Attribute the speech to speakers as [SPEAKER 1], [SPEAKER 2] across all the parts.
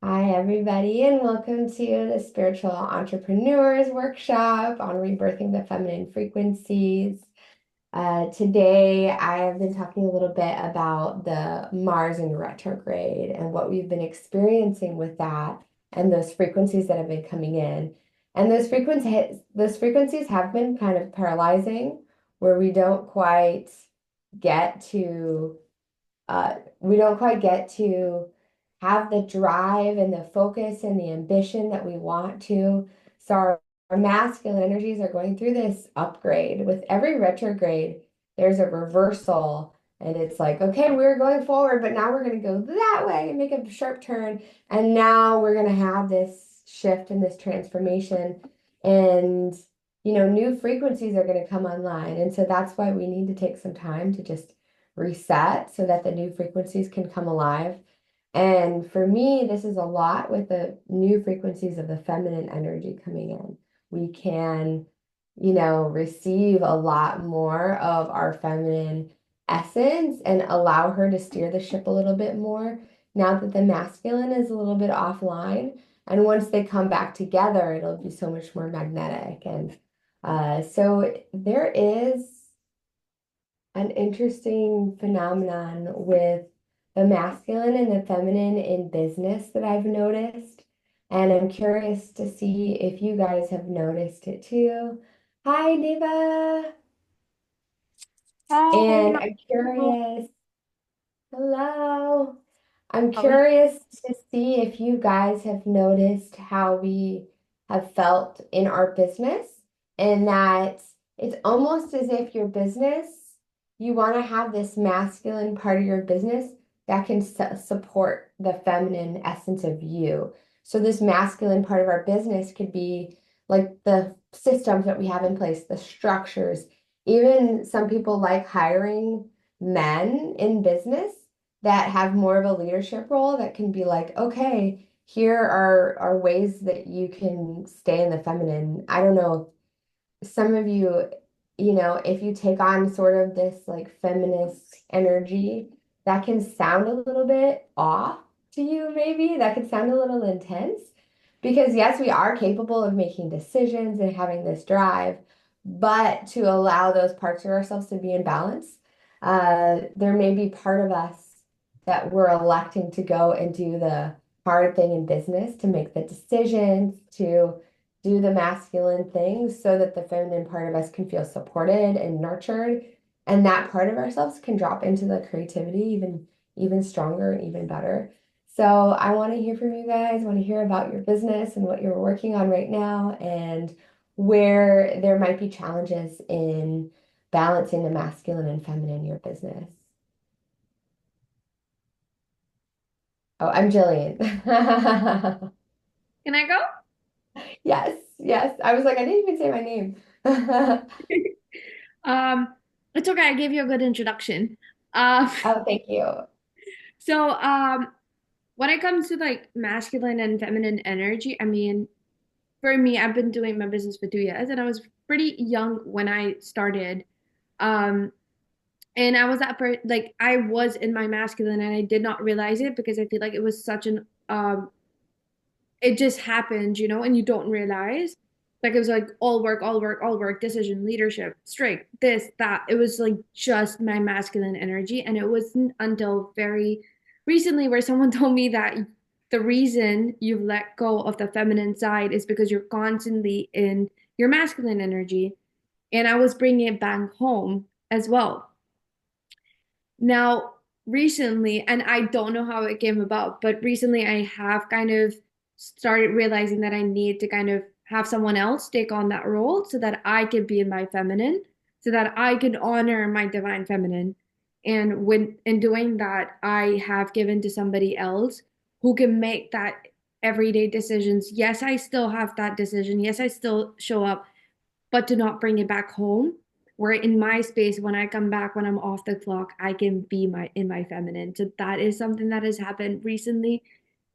[SPEAKER 1] Hi, everybody, and welcome to the Spiritual Entrepreneurs Workshop on Rebirthing the Feminine Frequencies. Today, I have been talking a little bit about the Mars in retrograde and what we've been experiencing with that and those frequencies that have been coming in. And those frequencies have been kind of paralyzing, where get to we don't quite get to have the drive and the focus and the ambition that we want to. So our masculine energies are going through this upgrade. With every retrograde, there's a reversal. And it's like, okay, we're going forward, but now we're going to go that way and make a sharp turn. And now we're going to have this shift and this transformation. And, new frequencies are going to come online. And so that's why we need to take some time to just reset so that the new frequencies can come alive. And for me, this is a lot with the new frequencies of the feminine energy coming in. We can, receive a lot more of our feminine essence and allow her to steer the ship a little bit more now that the masculine is a little bit offline. And once they come back together, it'll be so much more magnetic. And so there is an interesting phenomenon with the masculine and the feminine in business that I've noticed. And I'm curious to see if you guys have noticed it too. Hi, Neva.
[SPEAKER 2] Hi,
[SPEAKER 1] And
[SPEAKER 2] how
[SPEAKER 1] I'm
[SPEAKER 2] are you?
[SPEAKER 1] curious. Hello. I'm
[SPEAKER 2] How are you?
[SPEAKER 1] curious to see if you guys have noticed how we have felt in our business, and that it's almost as if your business, you want to have this masculine part of your business that can support the feminine essence of you. So this masculine part of our business could be like the systems that we have in place, the structures. Even some people like hiring men in business that have more of a leadership role that can be like, okay, here are ways that you can stay in the feminine. I don't know, some of you, if you take on sort of this like feminist energy, that can sound a little bit off to you, maybe. That could sound a little intense. Because yes, we are capable of making decisions and having this drive, but to allow those parts of ourselves to be in balance, there may be part of us that we're electing to go and do the hard thing in business, to make the decisions, to do the masculine things so that the feminine part of us can feel supported and nurtured. And that part of ourselves can drop into the creativity even stronger and even better. So I want to hear from you guys. I want to hear about your business and what you're working on right now and where there might be challenges in balancing the masculine and feminine in your business. Oh, I'm Jillian.
[SPEAKER 2] Can I go?
[SPEAKER 1] Yes, yes. I was like, I didn't even say my name.
[SPEAKER 2] Um, it's okay. I gave you a good introduction. Um,
[SPEAKER 1] Oh, thank you.
[SPEAKER 2] so when it comes to like masculine and feminine energy, I mean, for me, I've been doing my business for 2 years, and I was pretty young when I started. Um, and I was like I was in my masculine, and I did not realize it because I feel like it was such an it just happened, and you don't realize. Like it was like all work, all work, all work, decision, leadership, strength, this, that. It was like just my masculine energy. And it wasn't until very recently where someone told me that the reason you've let go of the feminine side is because you're constantly in your masculine energy. And I was bringing it back home as well. Now, recently, and I don't know how it came about, but recently I have kind of started realizing that I need to kind of have someone else take on that role so that I can be in my feminine, so that I can honor my divine feminine. And when in doing that, I have given to somebody else who can make that everyday decisions. Yes, I still have that decision. Yes, I still show up, but to not bring it back home. Where in my space, when I come back, when I'm off the clock, I can be in my feminine. So that is something that has happened recently.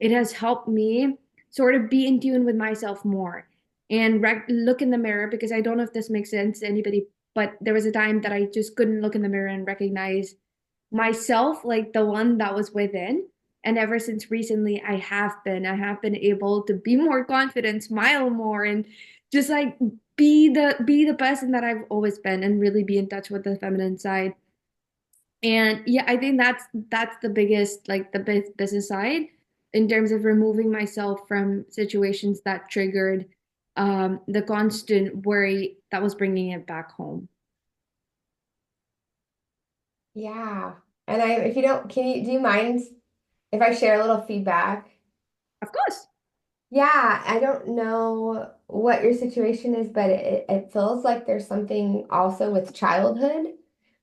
[SPEAKER 2] It has helped me sort of be in tune with myself more and look in the mirror, because I don't know if this makes sense to anybody, but there was a time that I just couldn't look in the mirror and recognize myself, like the one that was within. And ever since recently, I have been able to be more confident, smile more, and just like be the person that I've always been and really be in touch with the feminine side. And yeah, I think that's the biggest, like the business side in terms of removing myself from situations that triggered the constant worry that was bringing it back home.
[SPEAKER 1] Yeah. And if you don't, do you mind if I share a little feedback?
[SPEAKER 2] Of course.
[SPEAKER 1] Yeah, I don't know what your situation is, but it feels like there's something also with childhood,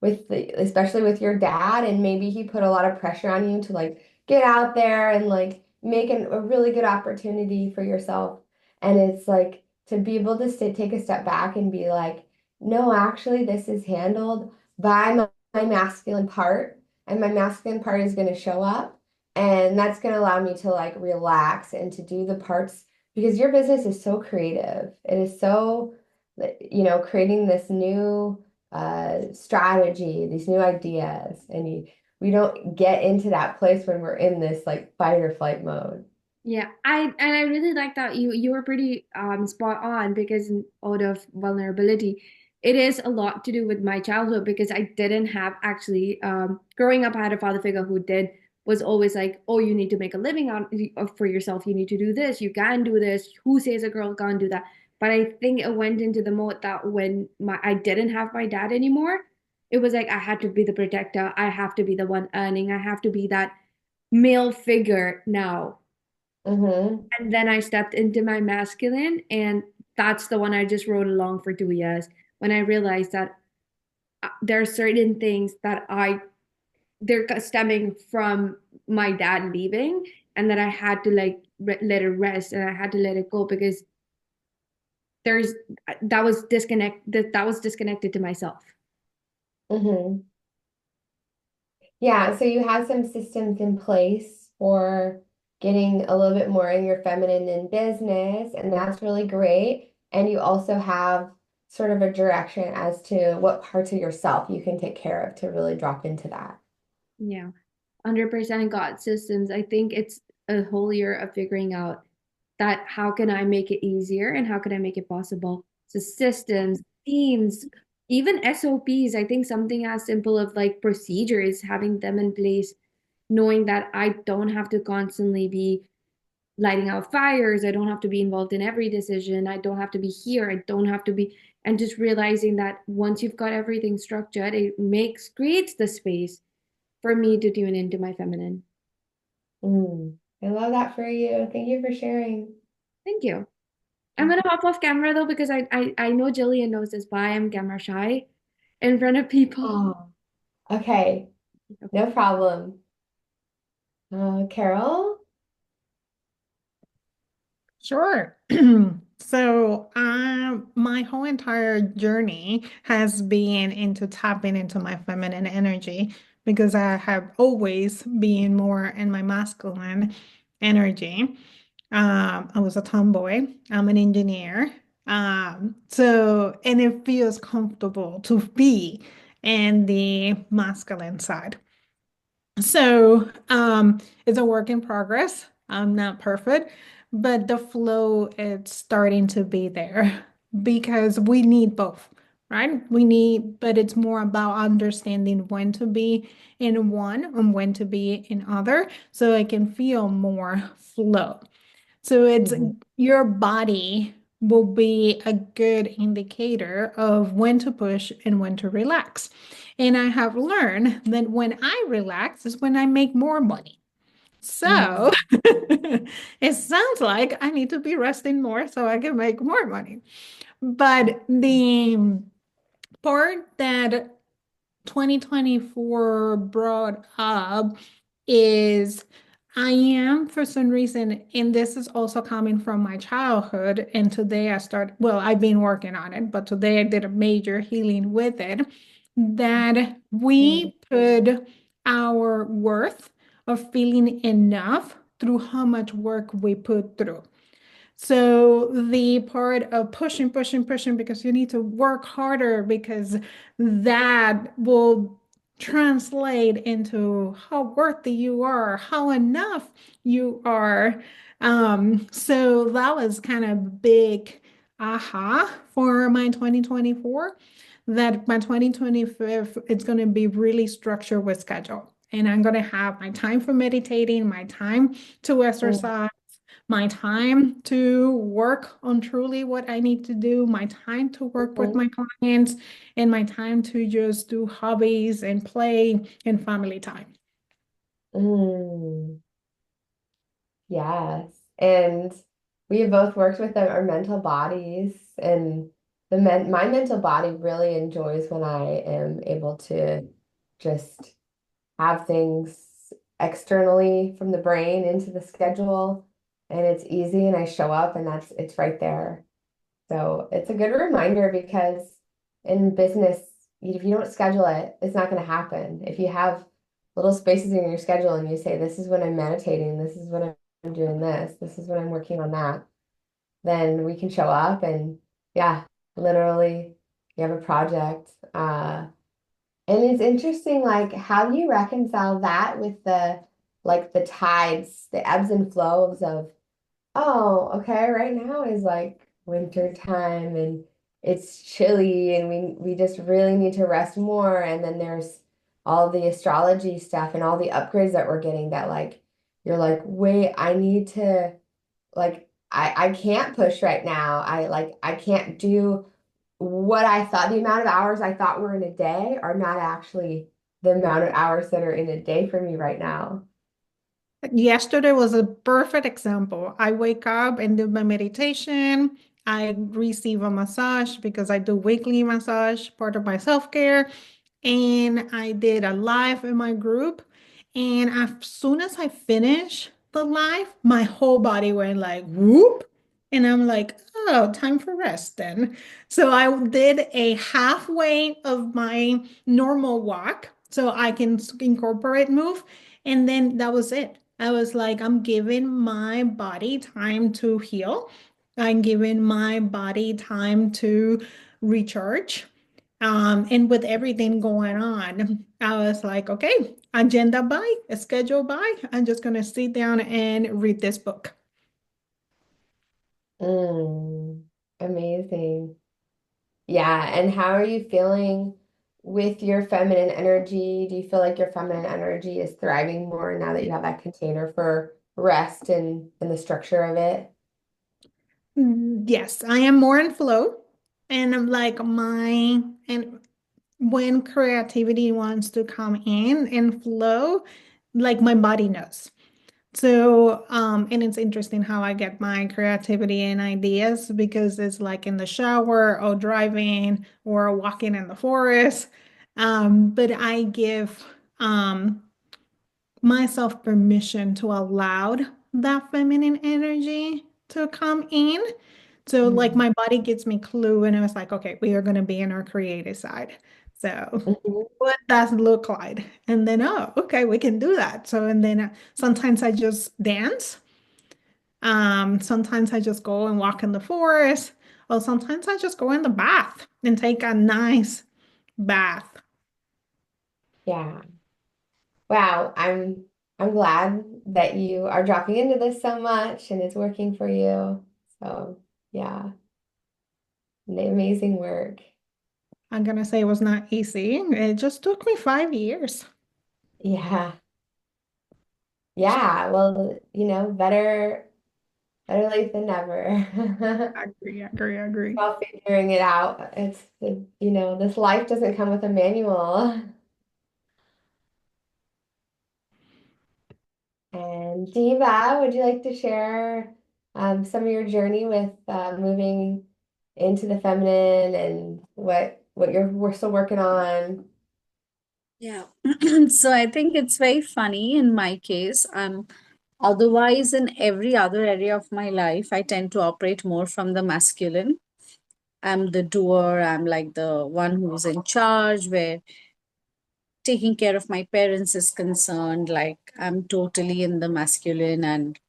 [SPEAKER 1] especially with your dad, and maybe he put a lot of pressure on you to like get out there and like make a really good opportunity for yourself. And it's like to be able to take a step back and be like, no, actually, this is handled by my masculine part, and my masculine part is going to show up. And that's going to allow me to like relax and to do the parts because your business is so creative. It is so, creating this new strategy, these new ideas. And we don't get into that place when we're in this like fight or flight mode.
[SPEAKER 2] Yeah, I really like that you were pretty spot on because out of vulnerability, it is a lot to do with my childhood because I didn't have actually growing up I had a father figure who did was always like, oh, you need to make a living out for yourself, you need to do this, you can do this, who says a girl can't do that? But I think it went into the mode that when my I didn't have my dad anymore, it was like I had to be the protector, I have to be the one earning, I have to be that male figure now.
[SPEAKER 1] Mm-hmm.
[SPEAKER 2] And then I stepped into my masculine, and that's the one I just rode along for 2 years when I realized that there are certain things that they're stemming from my dad leaving, and that I had to like let it rest and I had to let it go because there's that was disconnected to myself.
[SPEAKER 1] Mm-hmm. Yeah, so you have some systems in place for getting a little bit more in your feminine in business, and that's really great. And you also have sort of a direction as to what parts of yourself you can take care of to really drop into that.
[SPEAKER 2] Yeah. 100% God systems. I think it's a whole year of figuring out that how can I make it easier and how can I make it possible? So systems, themes, even SOPs. I think something as simple of like procedures, having them in place, knowing that I don't have to constantly be lighting out fires. I don't have to be involved in every decision. I don't have to be here. I don't have to be, and just realizing that once you've got everything structured, it creates the space for me to tune into my feminine.
[SPEAKER 1] I love that for you. Thank you for sharing.
[SPEAKER 2] Thank you. I'm gonna hop off camera though because I know Jillian knows this, but I am camera shy in front of people.
[SPEAKER 1] Oh, okay. No problem. Carol?
[SPEAKER 3] Sure. So, my whole entire journey has been into tapping into my feminine energy because I have always been more in my masculine energy. I was a tomboy. I'm an engineer. And it feels comfortable to be in the masculine side. It's a work in progress. I'm not perfect, but the flow is starting to be there because we need both, right? But it's more about understanding when to be in one and when to be in other, so I can feel more flow. So it's
[SPEAKER 1] Mhm.
[SPEAKER 3] your body will be a good indicator of when to push and when to relax. And I have learned that when I relax is when I make more money. So
[SPEAKER 1] Mm.
[SPEAKER 3] it sounds like I need to be resting more so I can make more money. But the part that 2024 brought up is I am for some reason, and this is also coming from my childhood. And today I've been working on it, but today I did a major healing with it. That
[SPEAKER 1] Mm.
[SPEAKER 3] we put our worth of feeling enough through how much work we put through. So the part of pushing, pushing, pushing because you need to work harder because that will translate into how worthy you are, how enough you are. So that was kind of big aha for my 2024, that my 2025, it's going to be really structured with schedule. And I'm going to have my time for meditating, my time to exercise, my time to work on truly what I need to do, my time to work with
[SPEAKER 1] Mhm.
[SPEAKER 3] my clients, and my time to just do hobbies and play and family time.
[SPEAKER 1] Mm, yes. And we have both worked with our mental bodies, and my mental body really enjoys when I am able to just have things externally from the brain into the schedule, and it's easy and I show up and it's right there. So it's a good reminder because in business, if you don't schedule it, it's not going to happen. If you have little spaces in your schedule and you say, this is when I'm meditating, this is when I'm doing this, this is when I'm working on that, then we can show up and yeah, literally you have a project. And it's interesting, like, how do you reconcile that with the tides, the ebbs and flows of, oh, okay, right now is like winter time and it's chilly and we just really need to rest more. And then there's all the astrology stuff and all the upgrades that we're getting that like you're like, wait, I need to like I can't push right now. I can't do what I thought the amount of hours I thought were in a day are not actually the amount of hours that are in a day for me right now.
[SPEAKER 3] Yesterday was a perfect example. I wake up and do my meditation. I receive a massage because I do weekly massage, part of my self-care. And I did a live in my group. And as soon as I finished the live, my whole body went like whoop. And I'm like, oh, time for rest then. So I did a halfway of my normal walk so I can incorporate move. And then that was it. I was like, I'm giving my body time to heal. I'm giving my body time to recharge. And with everything going on, I was like, okay, agenda by, schedule by, I'm just going to sit down and read this book.
[SPEAKER 1] Mm, amazing. Yeah, and how are you feeling with your feminine energy? Do you feel like your feminine energy is thriving more now that you have that container for rest and the structure of it?
[SPEAKER 3] Yes, I am more in flow. And I'm like, and when creativity wants to come in and flow, like my body knows. So, and it's interesting how I get my creativity and ideas because it's like in the shower or driving or walking in the forest. But I give myself permission to allow that feminine energy to come in. So, like,
[SPEAKER 1] Mm.
[SPEAKER 3] my body gives me clue, and I was like, okay, we are going to be in our creative side. So,
[SPEAKER 1] Mhm.
[SPEAKER 3] what does it look like? And then, oh, okay, we can do that. So, and then sometimes I just dance. Sometimes I just go and walk in the forest, or sometimes I just go in the bath and take a nice bath.
[SPEAKER 1] Yeah. Wow, I'm glad that you are dropping into this so much and it's working for you. So, yeah, amazing work.
[SPEAKER 3] I'm gonna say it was not easy. It just took me 5 years.
[SPEAKER 1] Yeah. Yeah, well, better late than never.
[SPEAKER 3] I agree, I agree, I agree.
[SPEAKER 1] While figuring it out. This life doesn't come with a manual. And Diva, would you like to share some of your journey with moving into the feminine and what we're still working on?
[SPEAKER 4] Yeah. So I think it's very funny in my case. Otherwise, in every other area of my life, I tend to operate more from the masculine. I'm the doer, I'm like the one who's in charge, where taking care of my parents is concerned. Like, I'm totally in the masculine and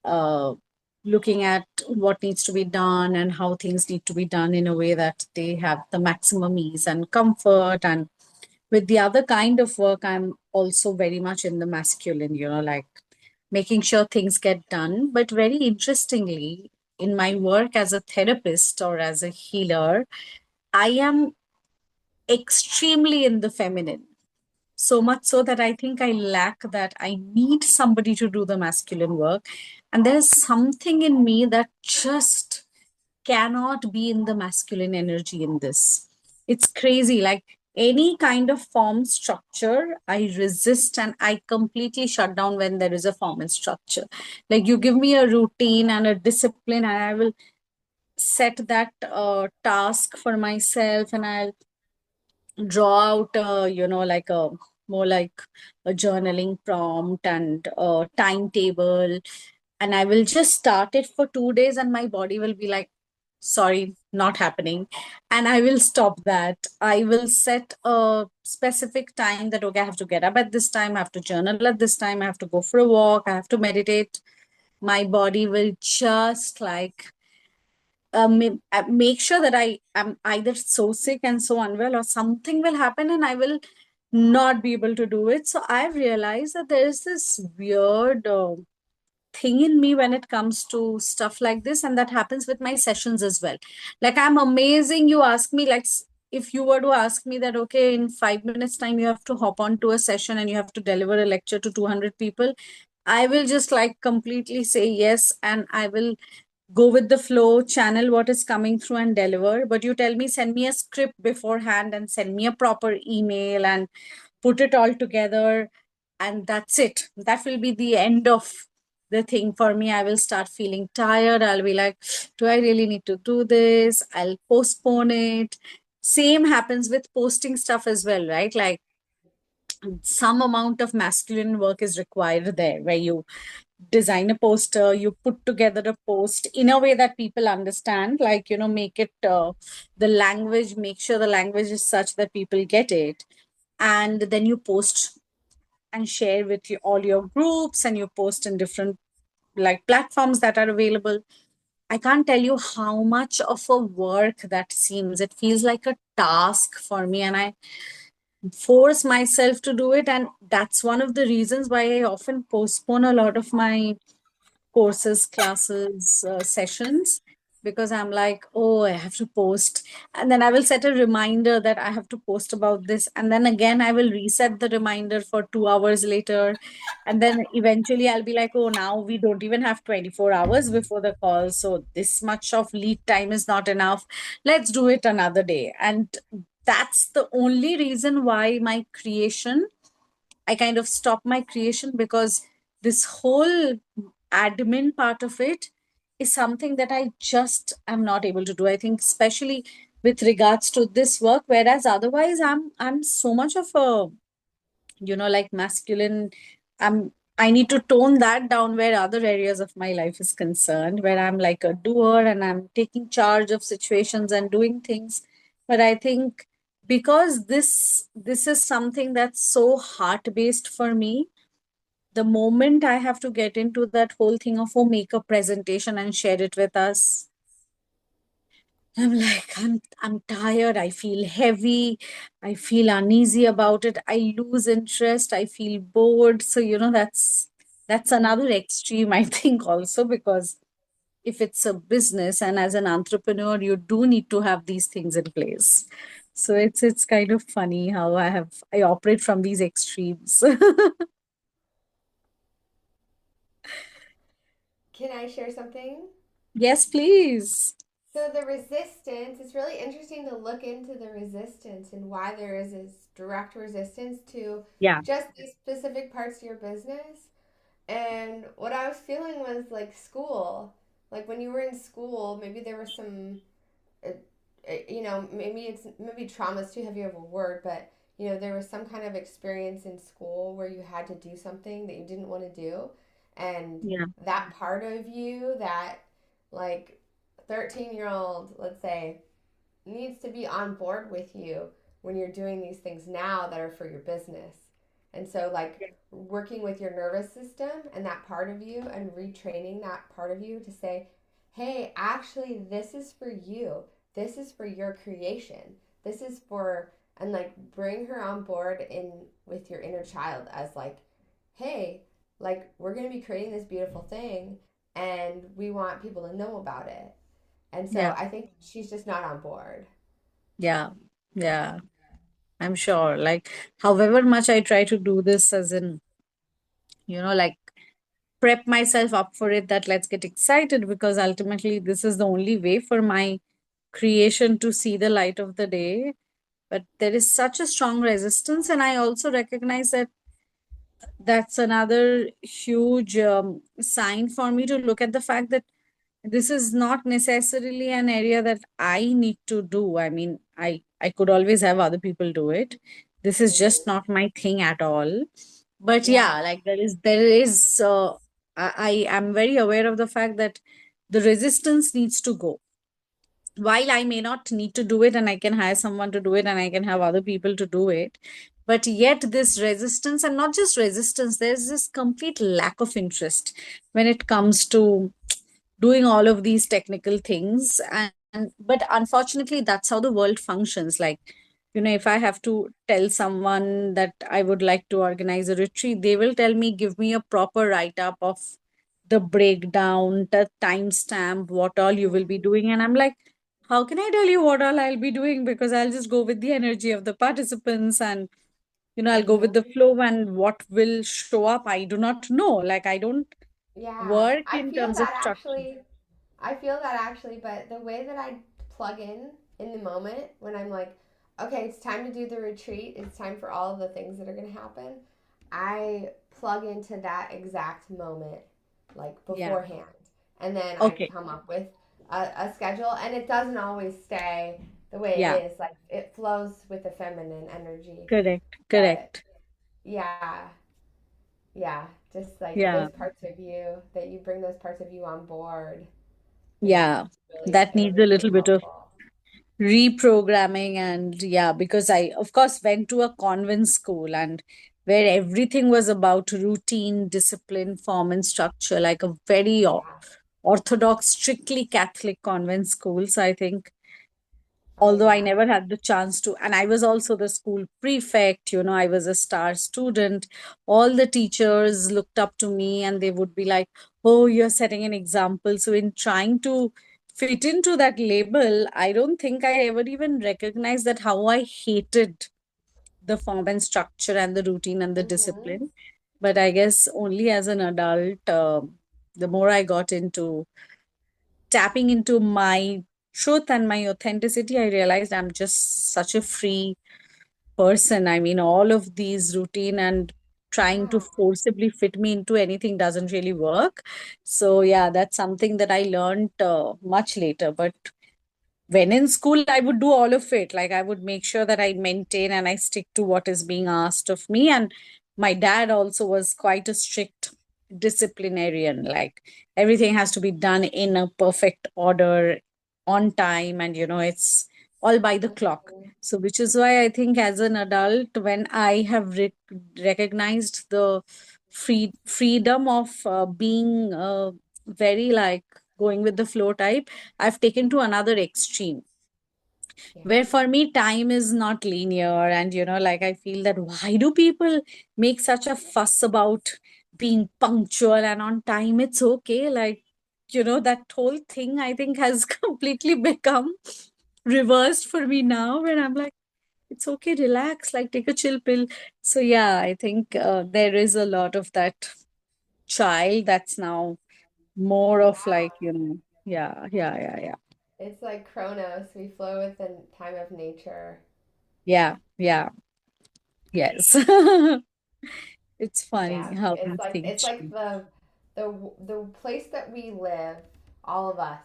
[SPEAKER 4] uh, looking at what needs to be done and how things need to be done in a way that they have the maximum ease and comfort. And with the other kind of work, I'm also very much in the masculine, like making sure things get done. But very interestingly, in my work as a therapist or as a healer, I am extremely in the feminine. So much so that I think I lack that. I need somebody to do the masculine work. And there's something in me that just cannot be in the masculine energy in this. It's crazy. Like any kind of form structure, I resist and I completely shut down when there is a form and structure. Like you give me a routine and a discipline, and I will set that task for myself, and I'll draw out like a more like a journaling prompt and a timetable, and I will just start it for 2 days, and my body will be like, sorry, not happening. And I will stop that. I will set a specific time that, okay, I have to get up at this time, I have to journal at this time, I have to go for a walk, I have to meditate. My body will just like make sure that I am either so sick and so unwell, or something will happen and I will not be able to do it. So I've realized that there is this weird thing in me when it comes to stuff like this, and that happens with my sessions as well. Like I'm amazing. You ask me, like, if you were to ask me that, okay, in 5 minutes time you have to hop on to a session and you have to deliver a lecture to 200 people, I will just like completely say yes, and I will go with the flow, channel what is coming through and deliver. But you tell me, send me a script beforehand and send me a proper email and put it all together, and that's it. That will be the end of the thing for me. I will start feeling tired. I'll be like, do I really need to do this? I'll postpone it. Same happens with posting stuff as well, right? Like some amount of masculine work is required there, where you design a poster, you put together a post in a way that people understand, like, make it the language, make sure the language is such that people get it. And then you post and share with all your groups, and you post in different like platforms that are available. I can't tell you how much of a work that seems. It feels like a task for me, and I force myself to do it. And that's one of the reasons why I often postpone a lot of my courses, classes, sessions, because I'm like, oh, I have to post. And then I will set a reminder that I have to post about this. And then again, I will reset the reminder for 2 hours later. And then eventually I'll be like, oh, now we don't even have 24 hours before the call. So this much of lead time is not enough. Let's do it another day. And that's the only reason why my creation, I kind of stop my creation, because this whole admin part of it is something that I just am not able to do. I think especially with regards to this work, whereas otherwise I'm so much of a, like masculine. I need to tone that down where other areas of my life is concerned, where I'm like a doer and I'm taking charge of situations and doing things. But I think because this is something that's so heart based for me, the moment I have to get into that whole thing of, oh, make a presentation and share it with us, I'm like, I'm tired. I feel heavy. I feel uneasy about it. I lose interest. I feel bored. So, that's another extreme, I think, also, because if it's a business and as an entrepreneur, you do need to have these things in place. So it's kind of funny how I operate from these extremes.
[SPEAKER 1] Can I share something?
[SPEAKER 4] Yes, please.
[SPEAKER 1] So the resistance, it's really interesting to look into the resistance and why there is this direct resistance to
[SPEAKER 4] Yeah.
[SPEAKER 1] just these specific parts of your business. And what I was feeling was like school. Like when you were in school, maybe there was some, uh, maybe trauma's too heavy of a word, but there was some kind of experience in school where you had to do something that you didn't want to do, and
[SPEAKER 4] Yeah.
[SPEAKER 1] that part of you, that like 13-year-old, let's say, needs to be on board with you when you're doing these things now that are for your business. And so, like, working with your nervous system and that part of you and retraining that part of you to say, hey, actually, this is for you. This is for your creation. This is for and like bring her on board in with your inner child as like, hey, like we're going to be creating this beautiful thing and we want people to know about it. And so
[SPEAKER 4] Yeah.
[SPEAKER 1] I think she's just not on board.
[SPEAKER 4] Yeah. Yeah. I'm sure. Like, however much I try to do this as in, like prep myself up for it, that let's get excited because ultimately this is the only way for my creation to see the light of the day. But there is such a strong resistance. And I also recognize that that's another huge sign for me to look at the fact that this is not necessarily an area that I need to do. I mean, I could always have other people do it. This is just
[SPEAKER 1] Hmm.
[SPEAKER 4] not my thing at all. But
[SPEAKER 1] Yeah.
[SPEAKER 4] yeah, like there is I am very aware of the fact that the resistance needs to go. While I may not need to do it and I can hire someone to do it and I can have other people to do it, but yet this resistance, and not just resistance, there's this complete lack of interest when it comes to doing all of these technical things. And but unfortunately that's how the world functions. Like, if I have to tell someone that I would like to organize a retreat, they will tell me, give me a proper write up of the breakdown, the timestamp, what all you will be
[SPEAKER 1] Hmm.
[SPEAKER 4] doing. And I'm like, how can I tell you what all I'll be doing? Because I'll just go with the energy of the participants, and I'll go with
[SPEAKER 1] Hmm.
[SPEAKER 4] the flow, and what will show up I do not know. Like, I don't
[SPEAKER 1] Yeah.
[SPEAKER 4] work in terms of structure.
[SPEAKER 1] I feel that actually, but the way that I plug in the moment when I'm like, okay, it's time to do the retreat, it's time for all of the things that are going to happen, I plug into that exact moment, like
[SPEAKER 4] Yeah.
[SPEAKER 1] beforehand. And then I
[SPEAKER 4] Okay.
[SPEAKER 1] come up with a schedule, and it doesn't always stay the way
[SPEAKER 4] Yeah.
[SPEAKER 1] it is. Like, it flows with the feminine energy.
[SPEAKER 4] Correct.
[SPEAKER 1] But
[SPEAKER 4] Correct.
[SPEAKER 1] yeah, yeah, just like
[SPEAKER 4] Yeah.
[SPEAKER 1] those parts of you, that you bring those parts of you on board is
[SPEAKER 4] Yeah.
[SPEAKER 1] really,
[SPEAKER 4] That
[SPEAKER 1] it'll
[SPEAKER 4] needs
[SPEAKER 1] be
[SPEAKER 4] a
[SPEAKER 1] really
[SPEAKER 4] little bit of
[SPEAKER 1] helpful.
[SPEAKER 4] reprogramming. And yeah, because I, of course, went to a convent school, and where everything was about routine, discipline, form, and structure, like a very
[SPEAKER 1] Yeah.
[SPEAKER 4] orthodox, strictly Catholic convent school. So I think,
[SPEAKER 1] Oh,
[SPEAKER 4] although I
[SPEAKER 1] yeah.
[SPEAKER 4] never had the chance to, and I was also the school prefect, I was a star student. All the teachers looked up to me and they would be like, oh, you're setting an example. So, in trying to fit into that label, I don't think I ever even recognized that how I hated the form and structure and the routine and the
[SPEAKER 1] Mm-hmm.
[SPEAKER 4] discipline. But I guess only as an adult, the more I got into tapping into my truth and my authenticity, I realized I'm just such a free person. I mean, all of these routine and trying to
[SPEAKER 1] Yeah.
[SPEAKER 4] forcibly fit me into anything doesn't really work. So, yeah, that's something that I learned much later. But when in school, I would do all of it. Like, I would make sure that I maintain and I stick to what is being asked of me. And my dad also was quite a strict disciplinarian. Like, everything has to be done in a perfect order, on time, and it's all by the clock.
[SPEAKER 1] Mm-hmm.
[SPEAKER 4] So, which is why I think as an adult, when I have recognized the freedom of being very like going with the flow type, I've taken to another extreme,
[SPEAKER 1] Yeah.
[SPEAKER 4] where for me time is not linear. And like, I feel that why do people make such a fuss about being punctual and on time? It's okay. Like, that whole thing, I think, has completely become reversed for me now, where I'm like, it's okay, relax, like take a chill pill. So yeah, I think there is a lot of that child that's now more of
[SPEAKER 1] Yeah.
[SPEAKER 4] like, yeah, yeah, yeah, yeah.
[SPEAKER 1] It's like Chronos. We flow with the time of nature.
[SPEAKER 4] Yeah, yeah, yes. It's funny
[SPEAKER 1] Yeah.
[SPEAKER 4] how
[SPEAKER 1] It's
[SPEAKER 4] these
[SPEAKER 1] like
[SPEAKER 4] things change.
[SPEAKER 1] the place that we live, all of us,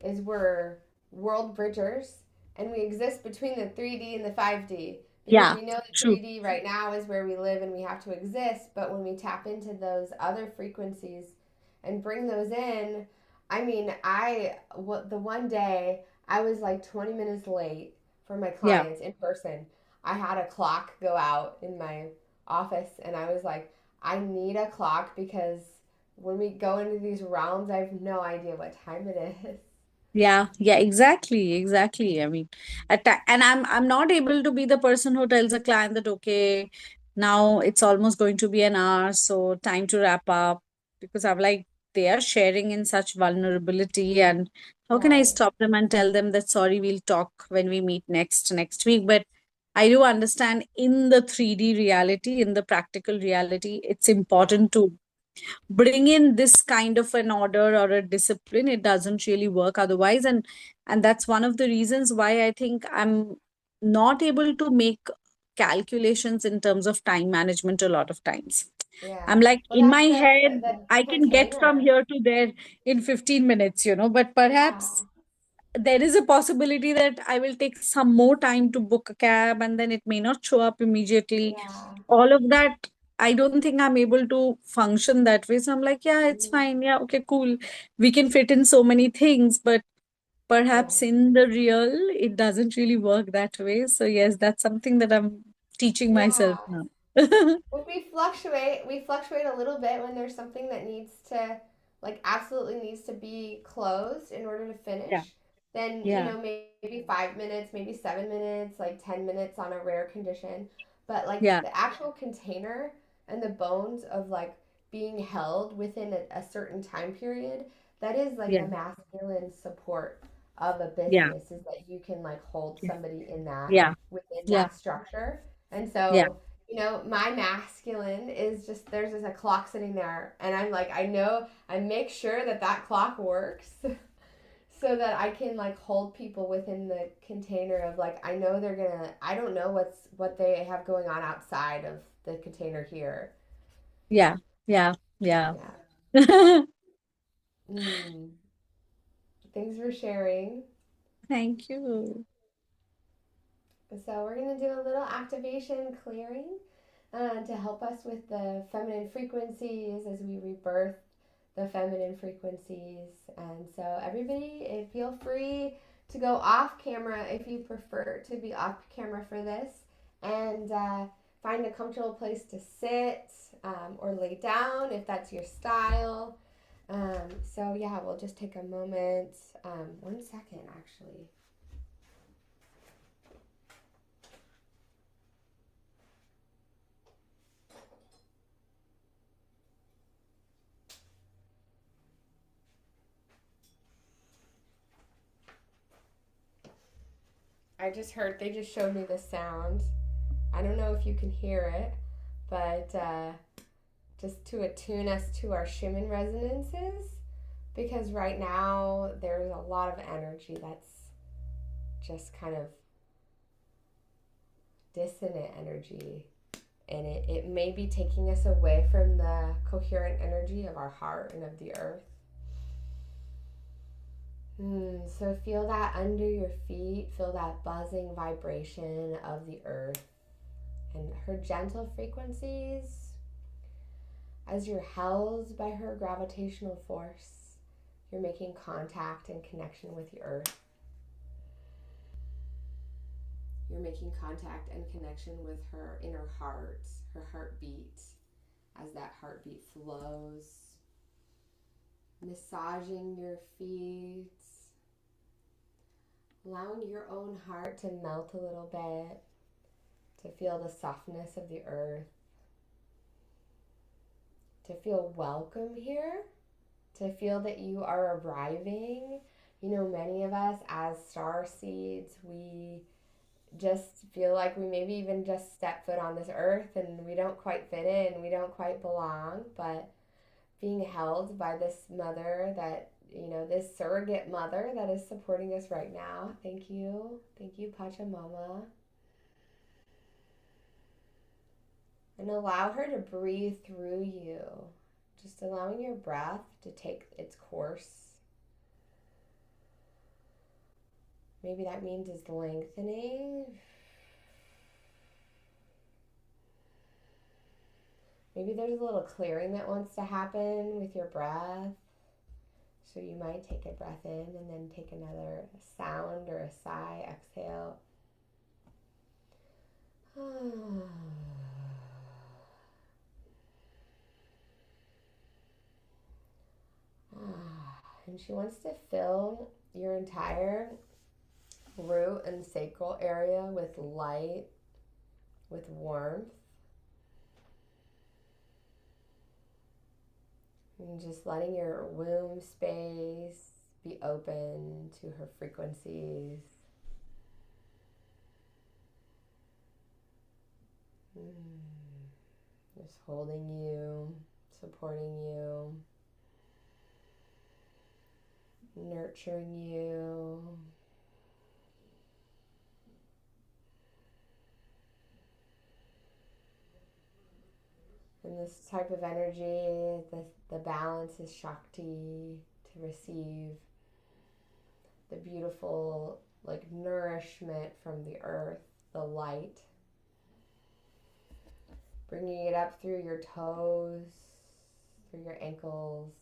[SPEAKER 1] is we're world bridgers, and we exist between the 3D and the 5D, because
[SPEAKER 4] Yeah,
[SPEAKER 1] we know the
[SPEAKER 4] true.
[SPEAKER 1] 3D right now is where we live and we have to exist, but when we tap into those other frequencies and bring those in, I mean, the one day I was like 20 minutes late for my
[SPEAKER 4] Yeah,
[SPEAKER 1] clients in person. I had a clock go out in my office, and I was like, I need a clock because when we go into these realms, I have no idea what time it is.
[SPEAKER 4] Yeah, exactly. I mean, and I'm not able to be the person who tells a client that, okay, now it's almost going to be an hour, so time to wrap up, because I'm like, they are sharing in such vulnerability, and how can I
[SPEAKER 1] Right.
[SPEAKER 4] stop them and tell them that, sorry, we'll talk when we meet next week? But I do understand, in the 3D reality, in the practical reality, it's
[SPEAKER 1] Yeah.
[SPEAKER 4] important to bring in this kind of an order or a discipline. It doesn't really work otherwise, and that's one of the reasons why I think I'm not able to make calculations in terms of time management a lot of times. I'm
[SPEAKER 1] Yeah.
[SPEAKER 4] like,
[SPEAKER 1] Well,
[SPEAKER 4] in my
[SPEAKER 1] that's
[SPEAKER 4] head
[SPEAKER 1] the
[SPEAKER 4] I can get from
[SPEAKER 1] container.
[SPEAKER 4] here to there in 15 minutes, but
[SPEAKER 1] Yeah.
[SPEAKER 4] perhaps there is a possibility that I will take some more time to book a cab, and then it may not show up immediately.
[SPEAKER 1] Yeah.
[SPEAKER 4] All of that, I don't think I'm able to function that way. So I'm like, yeah, it's
[SPEAKER 1] Mhm.
[SPEAKER 4] fine. Yeah, okay, cool. We can fit in so many things, but perhaps
[SPEAKER 1] Yeah.
[SPEAKER 4] in the real, it doesn't really work that way. So, yes, that's something that I'm teaching myself
[SPEAKER 1] Yeah.
[SPEAKER 4] now.
[SPEAKER 1] Well, we fluctuate a little bit when there's something that needs to, like, absolutely needs to be closed in order to
[SPEAKER 4] Yeah,
[SPEAKER 1] finish. Then,
[SPEAKER 4] yeah,
[SPEAKER 1] maybe 5 minutes, maybe 7 minutes, like 10 minutes on a rare condition. But like
[SPEAKER 4] yeah,
[SPEAKER 1] the actual container and the bones of like being held within a certain time period, that is like
[SPEAKER 4] yeah,
[SPEAKER 1] the masculine support of a
[SPEAKER 4] yeah,
[SPEAKER 1] business, is that you can like hold somebody in that
[SPEAKER 4] yeah,
[SPEAKER 1] within
[SPEAKER 4] yeah,
[SPEAKER 1] that structure. And
[SPEAKER 4] yeah,
[SPEAKER 1] so my masculine is just, there's just a clock sitting there, and I'm like, I know, I make sure that that clock works so that I can like hold people within the container of like, I know they're gonna, I don't know what they have going on outside of the container here.
[SPEAKER 4] yeah, yeah, yeah.
[SPEAKER 1] Yeah. Thanks for sharing.
[SPEAKER 4] Thank you.
[SPEAKER 1] So we're gonna do a little activation clearing to help us with the feminine frequencies as we rebirth the feminine frequencies. And so, everybody, feel free to go off camera if you prefer to be off camera for this, and find a comfortable place to sit or lay down if that's your style. So, yeah, we'll just take a moment. 1 second, actually. They just showed me the sound. I don't know if you can hear it, but just to attune us to our Schumann resonances, because right now there's a lot of energy that's just kind of dissonant energy, and it may be taking us away from the coherent energy of our heart and of the earth. So feel that under your feet, feel that buzzing vibration of the earth and her gentle frequencies as you're held by her gravitational force. You're making contact and connection with the earth. You're making contact and connection with her inner heart, her heartbeat, as that heartbeat flows, massaging your feet, allowing your own heart to melt a little bit, to feel the softness of the earth, to feel welcome here, to feel that you are arriving. Many of us as star seeds, we just feel like we maybe even just step foot on this earth and we don't quite fit in, we don't quite belong, but being held by this mother that, this surrogate mother that is supporting us right now. Thank you. Thank you, Pachamama. And allow her to breathe through you. Just allowing your breath to take its course. Maybe that means is lengthening. Maybe there's a little clearing that wants to happen with your breath. So you might take a breath in and then take another sound or a sigh, exhale. And she wants to fill your entire root and sacral area with light, with warmth. And just letting your womb space be open to her frequencies. Just holding you, supporting you, nurturing you. And this type of energy, the balance is Shakti, to receive the beautiful like nourishment from the earth, the light. Bringing it up through your toes, through your ankles,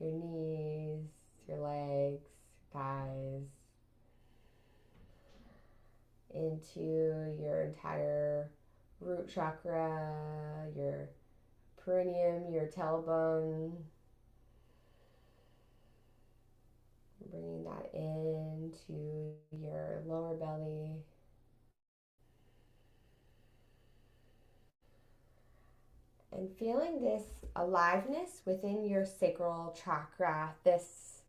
[SPEAKER 1] your knees, your legs, thighs, into your entire root chakra, your perineum, your tailbone. Bringing that into your lower belly. And feeling this aliveness within your sacral chakra, this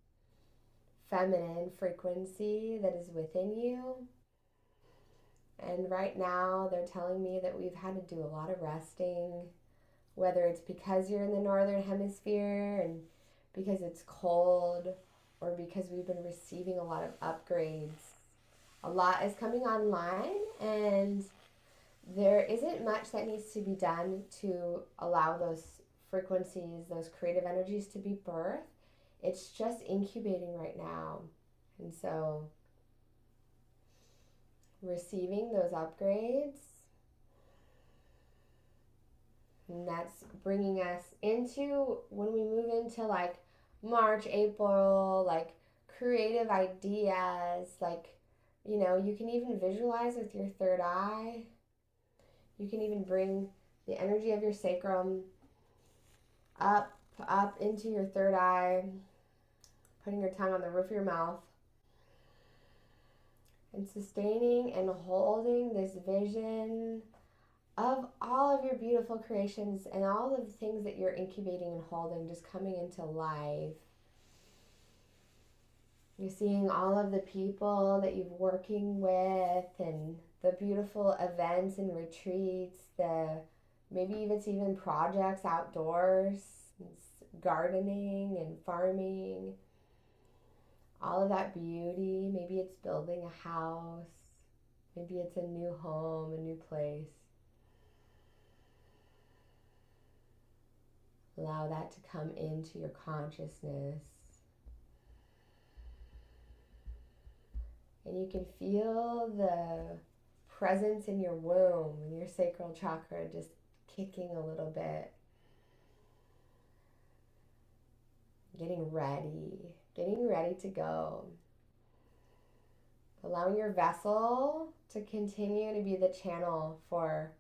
[SPEAKER 1] feminine frequency that is within you. And right now, they're telling me that we've had to do a lot of resting, whether it's because you're in the northern hemisphere and because it's cold, or because we've been receiving a lot of upgrades. A lot is coming online, and there isn't much that needs to be done to allow those frequencies, those creative energies to be birthed. It's just incubating right now. And so receiving those upgrades, and that's bringing us into, when we move into like March, April, like creative ideas, like, you know, you can even visualize with your third eye. You can even bring the energy of your sacrum up into your third eye, putting your tongue on the roof of your mouth, and sustaining and holding this vision of all of your beautiful creations and all of the things that you're incubating and holding just coming into life. You're seeing all of the people that you're working with and the beautiful events and retreats, maybe it's even projects outdoors, gardening and farming, all of that beauty. Maybe it's building a house, maybe it's a new home, a new place. Allow that to come into your consciousness. And you can feel the presence in your womb and your sacral chakra just kicking a little bit. Getting ready to go. Allowing your vessel to continue to be the channel for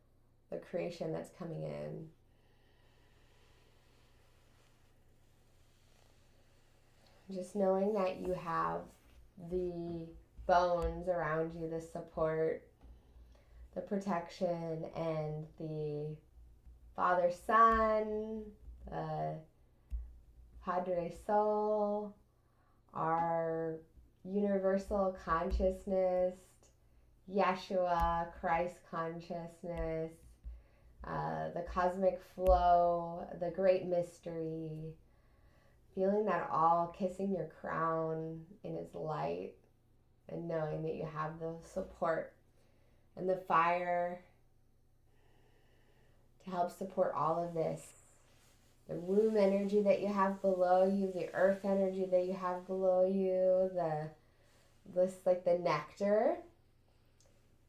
[SPEAKER 1] the creation that's coming in. Just knowing that you have the bones around you, the support, the protection, and the Father Son, the Padre Soul, our universal consciousness, Yeshua, Christ consciousness, the cosmic flow, the great mystery. Feeling that all kissing your crown in its light, and knowing that you have the support and the fire to help support all of this. The womb energy that you have below you, the earth energy that you have below you, the nectar,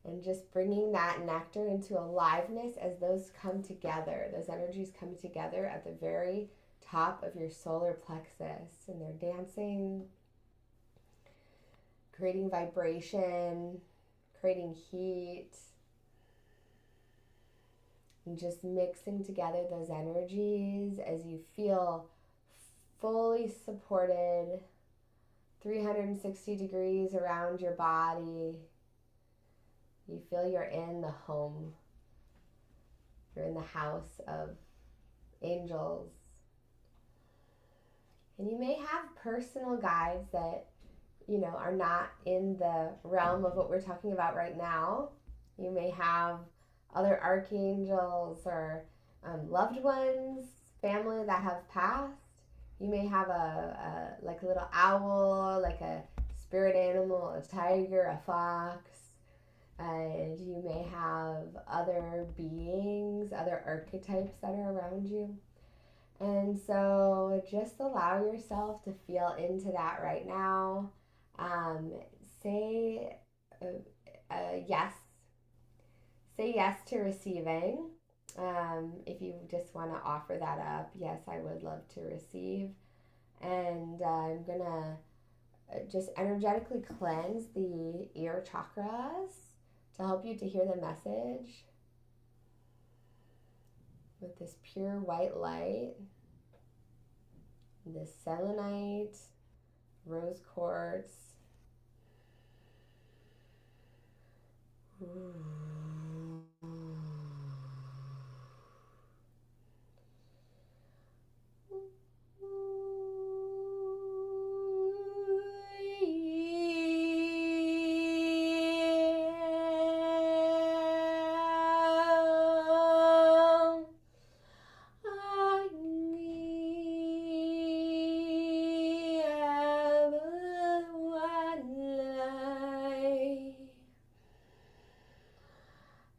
[SPEAKER 1] and just bringing that nectar into aliveness as those come together. Those energies come together at the very top of your solar plexus, and they're dancing, creating vibration, creating heat, and just mixing together those energies as you feel fully supported, 360 degrees around your body. You feel you're in the home. You're in the house of angels. And you may have personal guides that, are not in the realm of what we're talking about right now. You may have other archangels or loved ones, family that have passed. You may have a little owl, like a spirit animal, a tiger, a fox. And you may have other beings, other archetypes that are around you. And so just allow yourself to feel into that right now. Say yes. Say yes to receiving. If you just want to offer that up, yes, I would love to receive. And I'm going to just energetically cleanse the ear chakras to help you to hear the message with this pure white light, this selenite, rose quartz.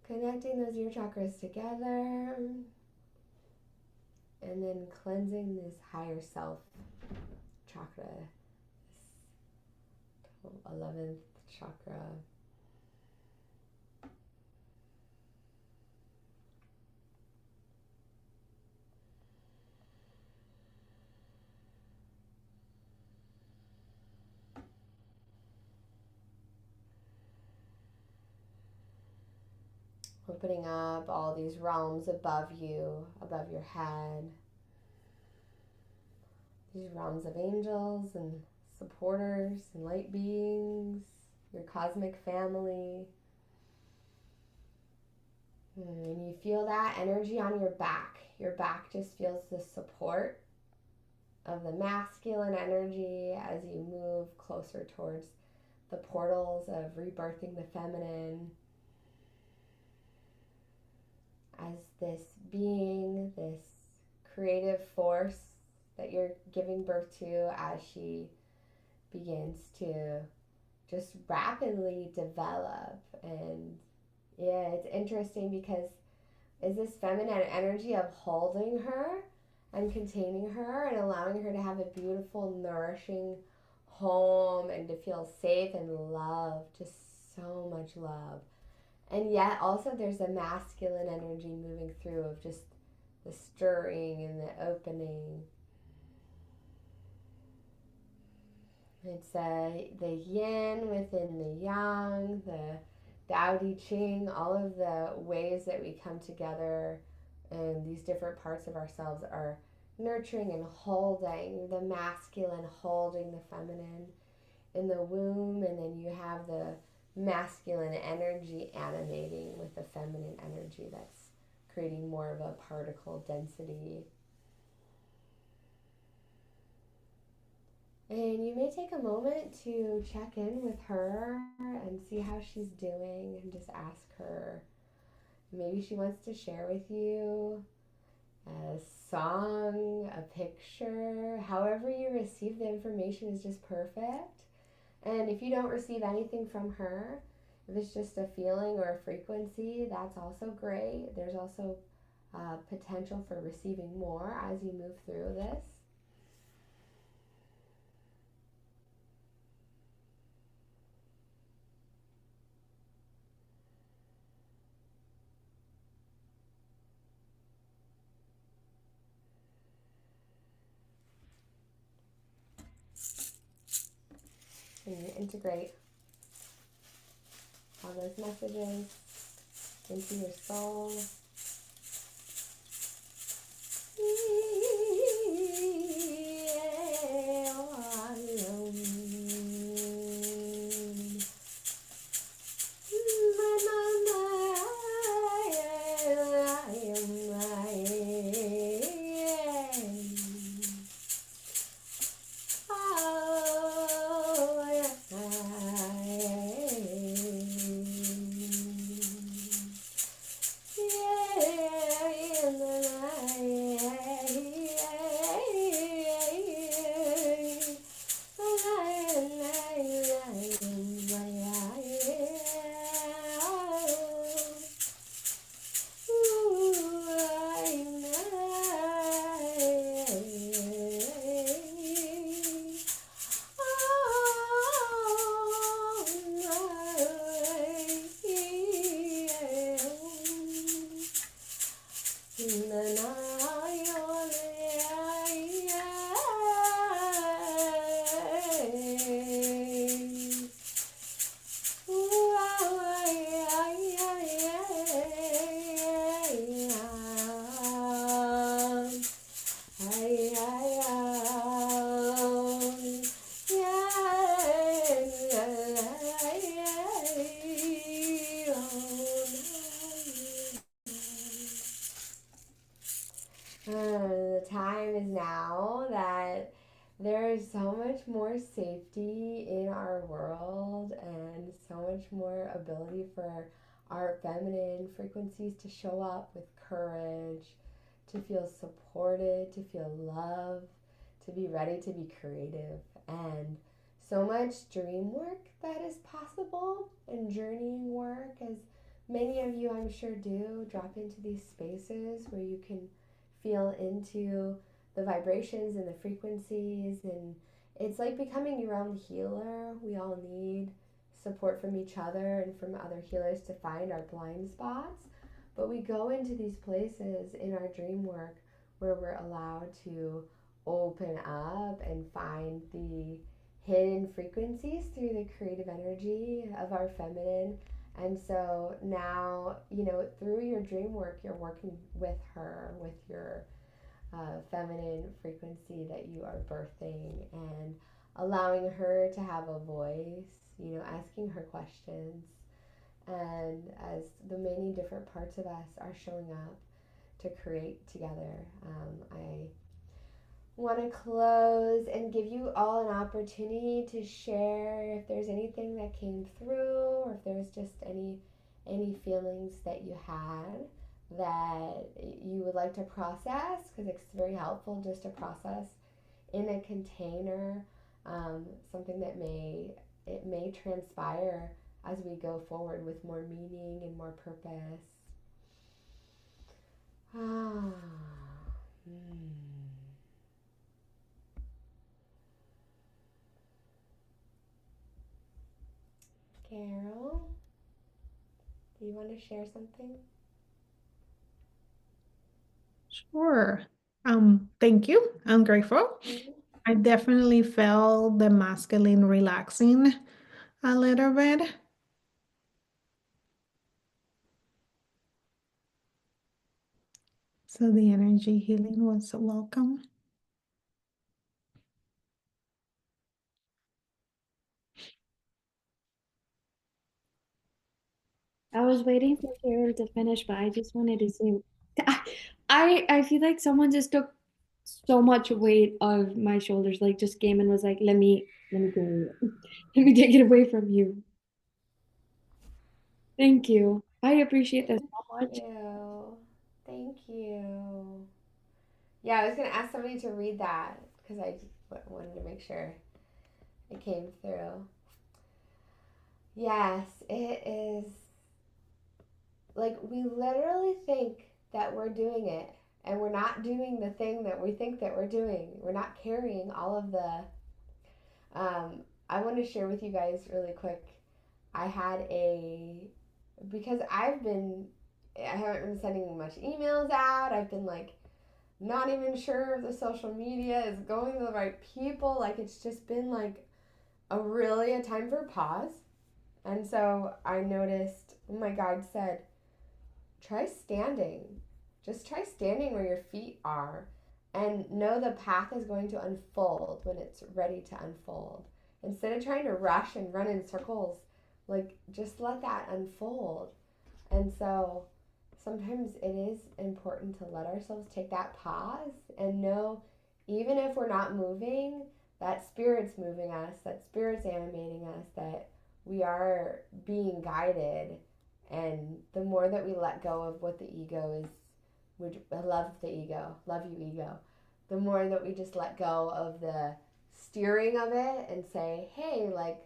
[SPEAKER 1] Connecting those ear chakras together and then cleansing this higher self chakra, this 11th chakra. Opening up all these realms above you, above your head. These realms of angels and supporters and light beings, your cosmic family. And you feel that energy on your back. Your back just feels the support of the masculine energy as you move closer towards the portals of rebirthing the feminine. As this being, this creative force that you're giving birth to as she begins to just rapidly develop. And yeah, it's interesting because is this feminine energy of holding her and containing her and allowing her to have a beautiful, nourishing home and to feel safe and loved, just so much love. And yet also there's a masculine energy moving through of just the stirring and the opening. It's the yin within the yang, the Tao Te Ching, all of the ways that we come together and these different parts of ourselves are nurturing and holding the masculine, holding the feminine in the womb, and then you have the masculine energy animating with the feminine energy that's creating more of a particle density. And you may take a moment to check in with her and see how she's doing and just ask her. Maybe she wants to share with you a song, a picture. However you receive the information is just perfect. And if you don't receive anything from her, if it's just a feeling or a frequency, that's also great. There's also potential for receiving more as you move through this. And you integrate all those messages into your soul. The time is now that there is so much more safety in our world and so much more ability for our feminine frequencies to show up with courage, to feel supported, to feel love, to be ready to be creative, and so much dream work that is possible and journeying work, as many of you I'm sure do drop into these spaces where you can feel into the vibrations and the frequencies, and it's like becoming your own healer. We all need support from each other and from other healers to find our blind spots, but we go into these places in our dream work where we're allowed to open up and find the hidden frequencies through the creative energy of our feminine. And so now, through your dream work, you're working with her, with your feminine frequency that you are birthing, and allowing her to have a voice, asking her questions. And as the many different parts of us are showing up to create together, I want to close and give you all an opportunity to share if there's anything that came through, or if there's just any feelings that you had that you would like to process, because it's very helpful just to process in a container, something that may transpire as we go forward with more meaning and more purpose. Ah. Carol, do you want to share something?
[SPEAKER 3] Sure. Thank you. I'm grateful. I definitely felt the masculine relaxing a little bit. So the energy healing was welcome.
[SPEAKER 2] I was waiting for Carol to finish, but I just wanted to say, I feel like someone just took so much weight off my shoulders, like just came and was like, let me carry it. Let me take it away from you. Thank you. I appreciate that so much.
[SPEAKER 1] You. Thank you. Yeah, I was going to ask somebody to read that because I wanted to make sure it came through. Yes, it is like we literally think that we're doing it, and we're not doing the thing that we think that we're doing. We're not carrying all of the. I want to share with you guys really quick. I had because I haven't been sending much emails out. I've been like not even sure if the social media is going to the right people. Like it's just been like a time for pause. And so I noticed my guide said, try standing. Just try standing where your feet are, and know the path is going to unfold when it's ready to unfold. Instead of trying to rush and run in circles, like just let that unfold. And so sometimes it is important to let ourselves take that pause and know, even if we're not moving, that spirit's moving us, that spirit's animating us, that we are being guided. And the more that we let go of what the ego is, which I love the ego, love you, ego, the more that we just let go of the steering of it and say, hey, like,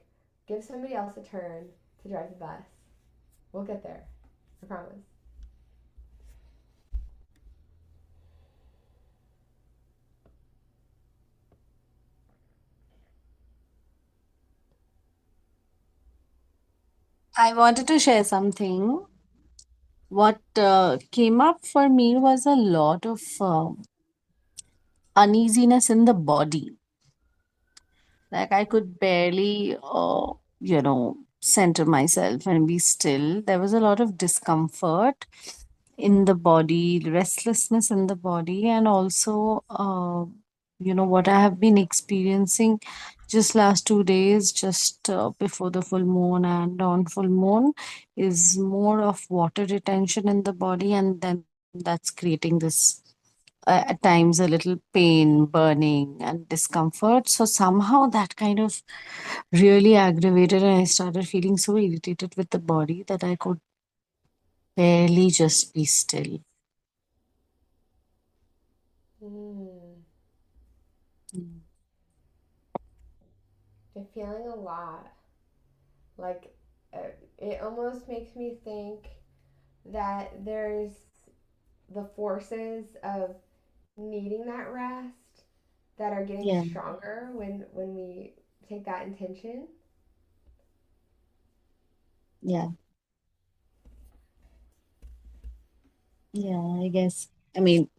[SPEAKER 1] give somebody else a turn to drive the bus. We'll get there. I promise.
[SPEAKER 4] I wanted to share something. What came up for me was a lot of uneasiness in the body. Like I could barely, center myself and be still. There was a lot of discomfort in the body, restlessness in the body, and also, what I have been experiencing just last 2 days, just before the full moon and on full moon, is more of water retention in the body, and then that's creating this at times a little pain, burning, and discomfort. So somehow that kind of really aggravated, and I started feeling so irritated with the body that I could barely just be still.
[SPEAKER 1] Mm.
[SPEAKER 4] Mm.
[SPEAKER 1] I'm feeling a lot. Like, it almost makes me think that there's the forces of needing that rest that are getting
[SPEAKER 4] Yeah,
[SPEAKER 1] stronger when we take that intention.
[SPEAKER 4] yeah, yeah, I guess. I mean,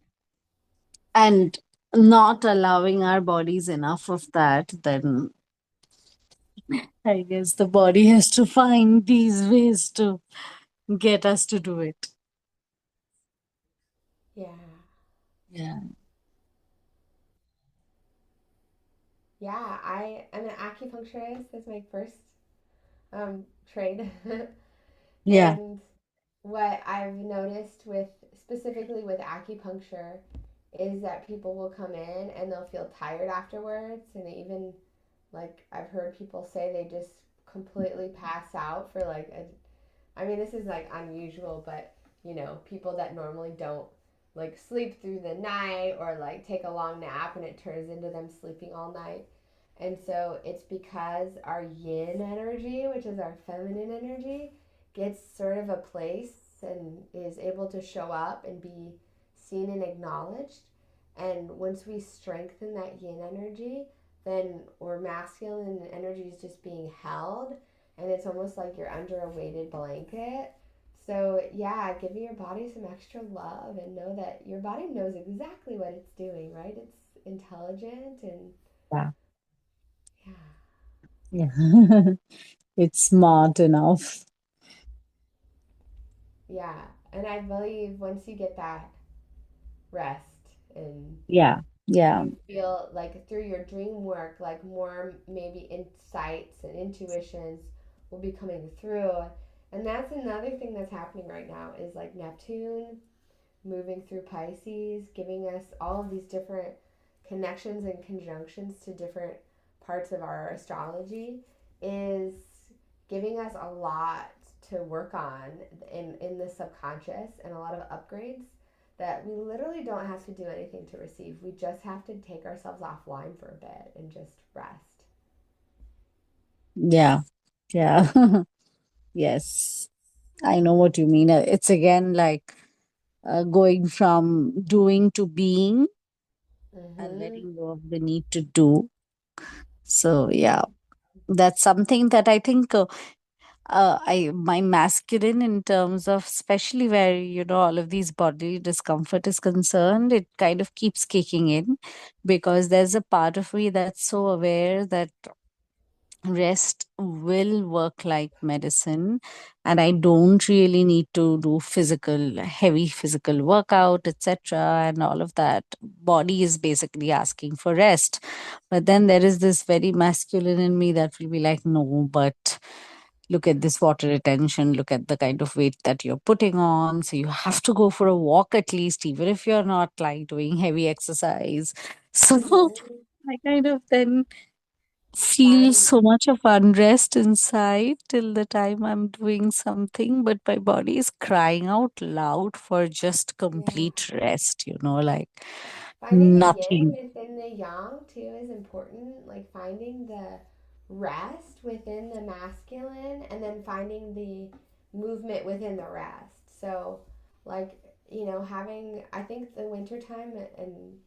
[SPEAKER 4] and not allowing our bodies enough of that, then I guess the body has to find these ways to get us to do it.
[SPEAKER 1] Yeah.
[SPEAKER 4] Yeah.
[SPEAKER 1] Yeah, I am an acupuncturist. That's my first trade.
[SPEAKER 4] Yeah.
[SPEAKER 1] And what I've noticed with specifically with acupuncture is that people will come in and they'll feel tired afterwards, and they even, like, I've heard people say they just completely pass out for like a, I mean, this is like unusual, but people that normally don't like sleep through the night or like take a long nap and it turns into them sleeping all night. And so it's because our yin energy, which is our feminine energy, gets sort of a place and is able to show up and be seen and acknowledged. And once we strengthen that yin energy, then or masculine energy is just being held, and it's almost like you're under a weighted blanket. So, yeah, giving your body some extra love and know that your body knows exactly what it's doing, right? It's intelligent and
[SPEAKER 4] Yeah.
[SPEAKER 1] yeah,
[SPEAKER 4] Yeah. It's smart enough.
[SPEAKER 1] yeah. And I believe once you get that rest and
[SPEAKER 4] Yeah. Yeah.
[SPEAKER 1] you feel like through your dream work, like more maybe insights and intuitions will be coming through. And that's another thing that's happening right now is like Neptune moving through Pisces, giving us all of these different connections and conjunctions to different parts of our astrology, is giving us a lot to work on in the subconscious and a lot of upgrades that we literally don't have to do anything to receive. We just have to take ourselves offline for a bit and just rest.
[SPEAKER 4] Yeah. Yeah. Yes. I know what you mean. It's again like going from doing to being and
[SPEAKER 1] Mm-hmm.
[SPEAKER 4] letting go of the need to do. So, yeah, that's something that I think I my masculine in terms of especially where all of these bodily discomfort is concerned, it kind of keeps kicking in because there's a part of me that's so aware that rest will work like medicine, and I don't really need to do heavy physical workout, etc., and all of that. Body is basically asking for rest, but then there is this very masculine in me that will be like, no, but look at this water retention, look at the kind of weight that you're putting on, so you have to go for a walk at least, even if you're not like doing heavy exercise. So
[SPEAKER 1] Mm-hmm.
[SPEAKER 4] I kind of then feel
[SPEAKER 1] Find
[SPEAKER 4] so much of unrest inside till the time I'm doing something, but my body is crying out loud for just
[SPEAKER 1] yeah.
[SPEAKER 4] complete rest, like
[SPEAKER 1] Finding the yin
[SPEAKER 4] nothing.
[SPEAKER 1] within the yang too is important. Like finding the rest within the masculine and then finding the movement within the rest. So, like, having, I think the winter time and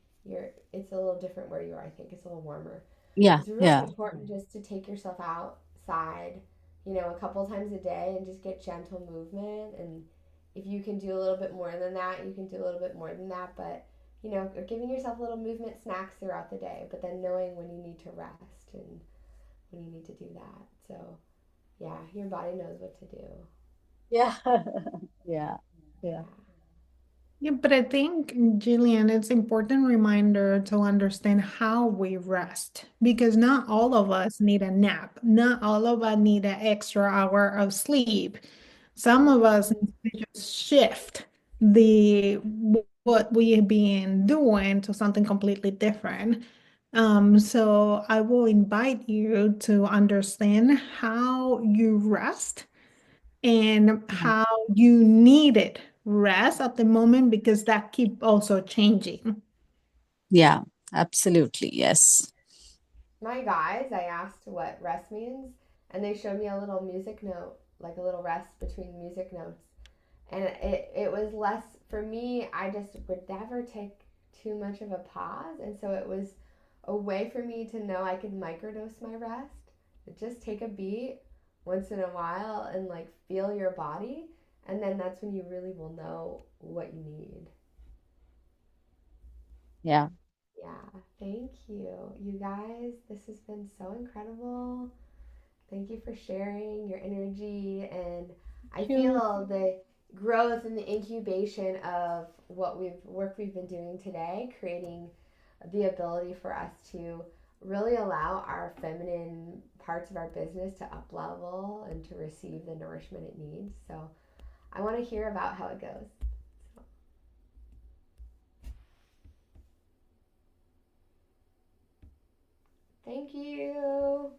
[SPEAKER 1] it's a little different where you are. I think it's a little warmer.
[SPEAKER 4] Yeah,
[SPEAKER 1] It's really
[SPEAKER 4] yeah,
[SPEAKER 1] important just to take yourself outside, a couple times a day and just get gentle movement. And if you can do a little bit more than that, you can do a little bit more than that. But or giving yourself little movement snacks throughout the day, but then knowing when you need to rest and when you need to do that. So, yeah, your body knows what to do.
[SPEAKER 4] yeah, yeah, yeah,
[SPEAKER 1] Yeah.
[SPEAKER 3] Yeah, but I think, Jillian, it's important reminder to understand how we rest because not all of us need a nap. Not all of us need an extra hour of sleep. Some of us
[SPEAKER 1] Mm-hmm.
[SPEAKER 3] need to just shift the what we've been doing to something completely different. So I will invite you to understand how you rest and
[SPEAKER 4] Yeah.
[SPEAKER 3] how you needed rest at the moment because that keep also changing.
[SPEAKER 4] Yeah, absolutely. Yes.
[SPEAKER 1] My guys, I asked what rest means, and they showed me a little music note, like a little rest between music notes. And it was less, for me, I just would never take too much of a pause. And so it was a way for me to know I could microdose my rest. Just take a beat once in a while and like feel your body. And then that's when you really will know what you need.
[SPEAKER 4] Yeah.
[SPEAKER 1] Yeah, thank you. You guys, this has been so incredible. Thank you for sharing your energy. And I
[SPEAKER 4] Thank you.
[SPEAKER 1] feel the growth and the incubation of what we've been doing today, creating the ability for us to really allow our feminine parts of our business to up level and to receive the nourishment it needs. So I want to hear about how it goes. So, thank you.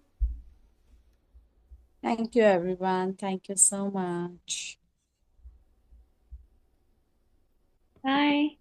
[SPEAKER 4] Thank you, everyone. Thank you so much.
[SPEAKER 2] Bye.